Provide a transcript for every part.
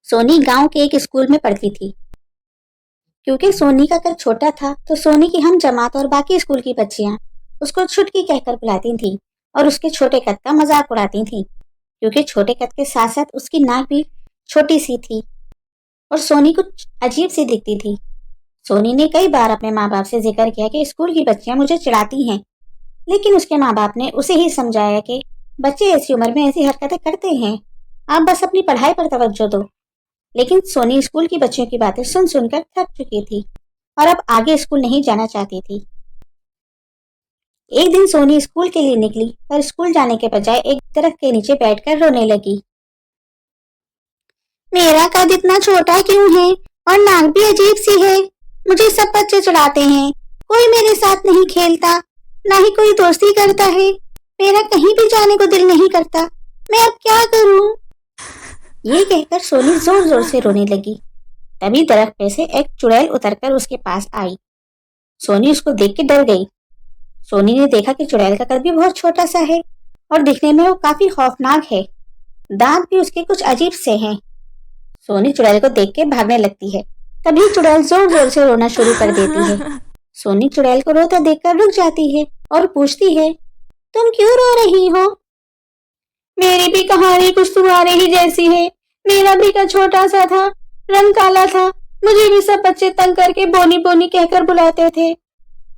सोनी गांव के एक स्कूल में पढ़ती थी। क्योंकि सोनी का कद छोटा था तो सोनी की हम जमात और बाकी स्कूल की बच्चियां उसको छुटकी कहकर बुलाती थीं और उसके छोटे कद का मजाक उड़ाती थीं। क्योंकि छोटे कद के साथ साथ उसकी नाक भी छोटी सी थी और सोनी कुछ अजीब सी दिखती थी। सोनी ने कई बार अपने माँ बाप से जिक्र किया कि स्कूल की बच्चियां मुझे चिढ़ाती हैं, लेकिन उसके माँ बाप ने उसे ही समझाया कि बच्चे ऐसी उम्र में ऐसी हरकतें करते हैं, आप बस अपनी पढ़ाई पर तवज्जो दो। लेकिन सोनी स्कूल की बच्चियों की बातें सुन सुनकर थक चुकी थी और अब आगे स्कूल नहीं जाना चाहती थी। एक दिन सोनी स्कूल के लिए निकली पर स्कूल जाने के बजाय एक दरख्त के नीचे बैठकर रोने लगी। मेरा कद इतना छोटा क्यों है और नाक भी अजीब सी है। मुझे सब बच्चे चिढ़ाते हैं, कोई मेरे साथ नहीं खेलता, ना ही कोई दोस्ती करता है। मेरा कहीं भी जाने को दिल नहीं करता, मैं अब क्या करूं? ये कहकर सोनी जोर जोर से रोने लगी। तभी दरख्त पे से एक चुड़ैल उतरकर उसके पास आई। सोनी उसको देख के डर गई। सोनी ने देखा कि चुड़ैल का कद भी बहुत छोटा सा है और दिखने में वो काफी खौफनाक है। दांत भी उसके कुछ अजीब से हैं। सोनी चुड़ैल को देख के भागने लगती है। तभी चुड़ैल जोर जोर से रोना शुरू कर देती है। सोनी चुड़ैल को रोता देखकर रुक जाती है और पूछती है, तुम क्यों रो रही हो? मेरी भी कहानी कुछ तुम्हारे ही जैसी है। मेरा भी कद छोटा सा था, रंग काला था, मुझे भी सब बच्चे तंग करके बोनी बोनी कहकर बुलाते थे।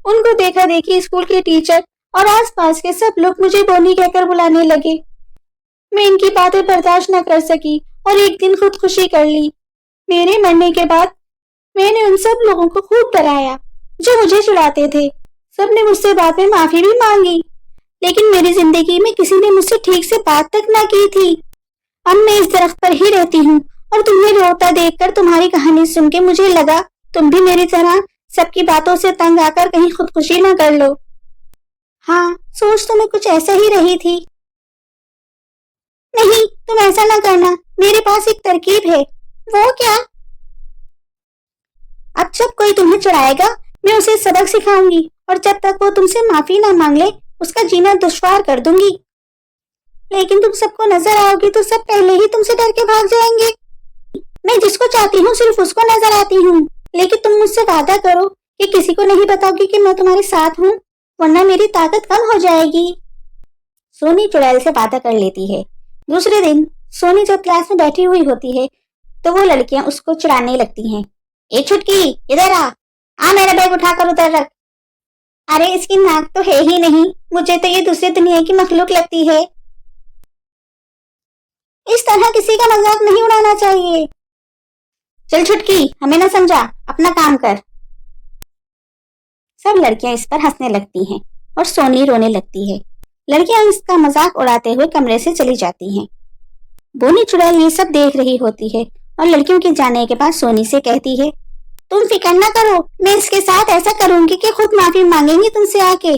उनको देखा देखी स्कूल के टीचर और आसपास के सब लोग मुझे बोनी कहकर बुलाने लगे। मैं इनकी बातें बर्दाश्त न कर सकी और एक दिन खुदकुशी कर ली। मेरे मरने के बाद मैंने उन सब लोगों को खूब डराया जो मुझे चिढ़ाते थे। सबने मुझसे बाद में माफी भी मांगी, लेकिन मेरी जिंदगी में किसी ने मुझसे ठीक से बात तक ना की थी। अब मैं इस दरख्त पर ही रहती हूँ और तुम्हें रोता देखकर तुम्हारी कहानी सुन के मुझे लगा तुम भी मेरी तरह सबकी बातों से तंग आकर कहीं खुदकुशी न कर लो। हाँ, सोच तो मैं कुछ ऐसा ही रही थी। नहीं, तुम ऐसा ना करना, मेरे पास एक तरकीब है। वो क्या? अब जब कोई तुम्हें चिढ़ाएगा मैं उसे सबक सिखाऊंगी और जब तक वो तुमसे माफी ना मांग ले उसका जीना दुश्वार कर दूंगी। लेकिन तुम सबको नजर आओगी तो सब पहले ही तुमसे डर के भाग जाएंगे। मैं जिसको चाहती हूँ सिर्फ उसको नजर आती हूँ, लेकिन तुम मुझसे वादा करो कि किसी को नहीं बताओगी कि मैं तुम्हारे साथ हूँ, वरना मेरी ताकत कम हो जाएगी। सोनी चुड़ैल से वादा कर लेती है। दूसरे दिन सोनी जब क्लास में बैठी हुई होती है तो वो लड़कियां उसको चिढ़ाने लगती हैं। ए छुटकी, इधर आ मेरा बैग उठाकर उधर रख। अरे इसकी नाक तो है ही नहीं, मुझे तो ये दूसरी दुनिया की मखलूक लगती है। इस तरह किसी का मजाक नहीं उड़ाना चाहिए। चल छुटकी, हमें ना समझा, अपना काम कर। सब लड़कियां इस पर हंसने लगती हैं और सोनी रोने लगती है। लड़कियां इसका मजाक उड़ाते हुए कमरे से चली जाती हैं। बोनी चुड़ैल ये सब देख रही होती है और लड़कियों के जाने के बाद सोनी से कहती है, तुम फिक्र ना करो, मैं इसके साथ ऐसा करूंगी कि खुद माफी मांगेंगी तुमसे आके।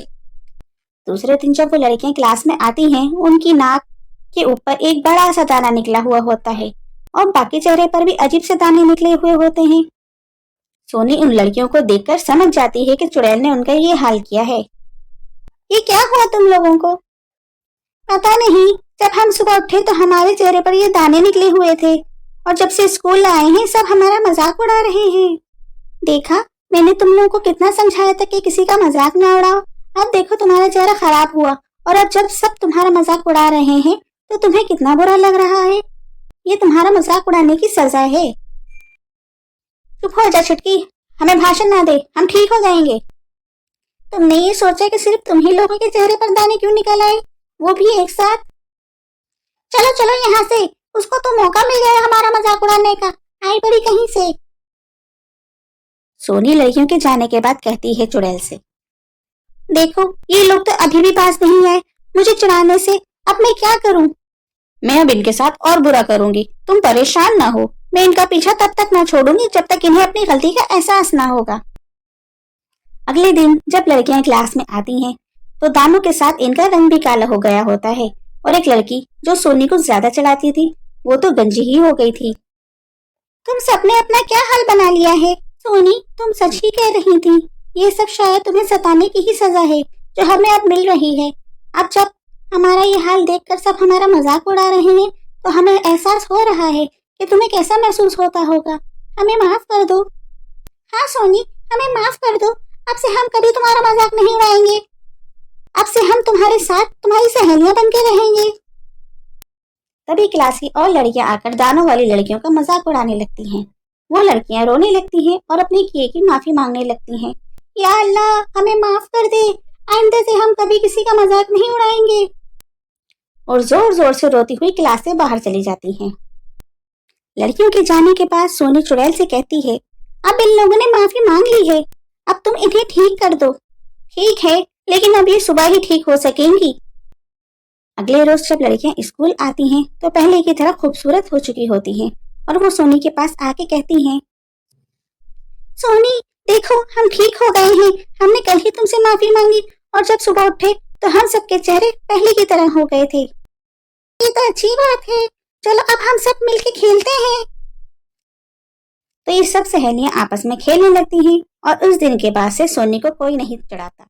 दूसरे दिन जब वो लड़कियां क्लास में आती हैं, उनकी नाक के ऊपर एक बड़ा सा दाना निकला हुआ होता है और बाकी चेहरे पर भी अजीब से दाने निकले हुए होते हैं। सोनी उन लड़कियों को देखकर समझ जाती है कि चुड़ैल ने उनका ये हाल किया है। ये क्या हुआ तुम लोगों को? पता नहीं, जब हम सुबह उठे तो हमारे चेहरे पर ये दाने निकले हुए थे और जब से स्कूल आए हैं सब हमारा मजाक उड़ा रहे हैं। देखा, मैंने तुम लोगों को कितना समझाया था कि किसी का मजाक ना उड़ाओ। अब देखो तुम्हारा चेहरा खराब हुआ और अब जब सब तुम्हारा मजाक उड़ा रहे हैं तो तुम्हें कितना बुरा लग रहा है। ये तुम्हारा मजाक उड़ाने की सजा है। चुप हो जा छुटकी, हमें भाषण ना दे, हम ठीक हो जाएंगे। तुमने ये सोचा कि सिर्फ तुम ही लोगों के चेहरे पर दाने क्यों निकल आए, वो भी एक साथ? चलो चलो यहाँ से, उसको तो मौका मिल गया हमारा मजाक उड़ाने का, आई बड़ी कहीं से। सोनी लड़कियों के जाने के बाद कहती है चुड़ैल से, देखो ये लोग तो अभी भी पास नहीं आए मुझे चिढ़ाने से, अब मैं क्या करूं? मैं अब इनके साथ और बुरा करूंगी, तुम परेशान ना हो। मैं इनका पीछा तब तक ना छोड़ूंगी जब तक इन्हें अपनी गलती का एहसास ना होगा। अगले दिन जब लड़कियां क्लास में आती हैं तो दानों के साथ इनका रंग भी काला हो गया होता है और एक लड़की जो सोनी को ज्यादा चिढ़ाती थी वो तो गंजी ही हो गई थी। तुम सबने अपना क्या हाल बना लिया है? सोनी, तुम सच ही कह रही थी, ये सब शायद तुम्हें सताने की ही सजा है जो हमें अब मिल रही है। अब जब हमारा ये हाल देखकर सब हमारा मजाक उड़ा रहे हैं तो हमें एहसास हो रहा है कि तुम्हें कैसा महसूस होता होगा। हमें माफ कर दो। हाँ सोनी, हमें माफ कर दो। अब से हम कभी तुम्हारा मजाक नहीं उड़ाएंगे। अब से हम तुम्हारे साथ तुम्हारी सहेलियां बन के रहेंगे। तभी क्लास की और लड़कियां आकर दानों वाली लड़कियों का मजाक उड़ाने लगती हैं। वो लड़कियां रोने लगती हैं और अपने किए की माफी मांगने लगती हैं। या अल्लाह, हमें माफ कर दे, आइंदा से हम कभी किसी का मजाक नहीं उड़ाएंगे। और जोर जोर से रोती हुई क्लास से बाहर चली जाती हैं। लड़कियों के जाने के बाद सोनी चुड़ैल से कहती है, अब इन लोगों ने माफी मांग ली है, अब तुम इन्हें ठीक कर दो। ठीक है, लेकिन अब ये सुबह ही ठीक हो सकेंगी। अगले रोज जब लड़कियां स्कूल आती हैं तो पहले की तरह खूबसूरत हो चुकी होती हैं और वो सोनी के पास आके कहती हैं, सोनी देखो, हम ठीक हो गए हैं। हमने कल ही तुमसे माफी मांगी और जब सुबह उठे तो हम सबके चेहरे पहले की तरह हो गए थे। ये तो अच्छी बात है, चलो अब हम सब मिलके खेलते हैं। तो ये सब सहेलियां आपस में खेलने लगती हैं और उस दिन के बाद से सोनी को कोई नहीं चढ़ाता।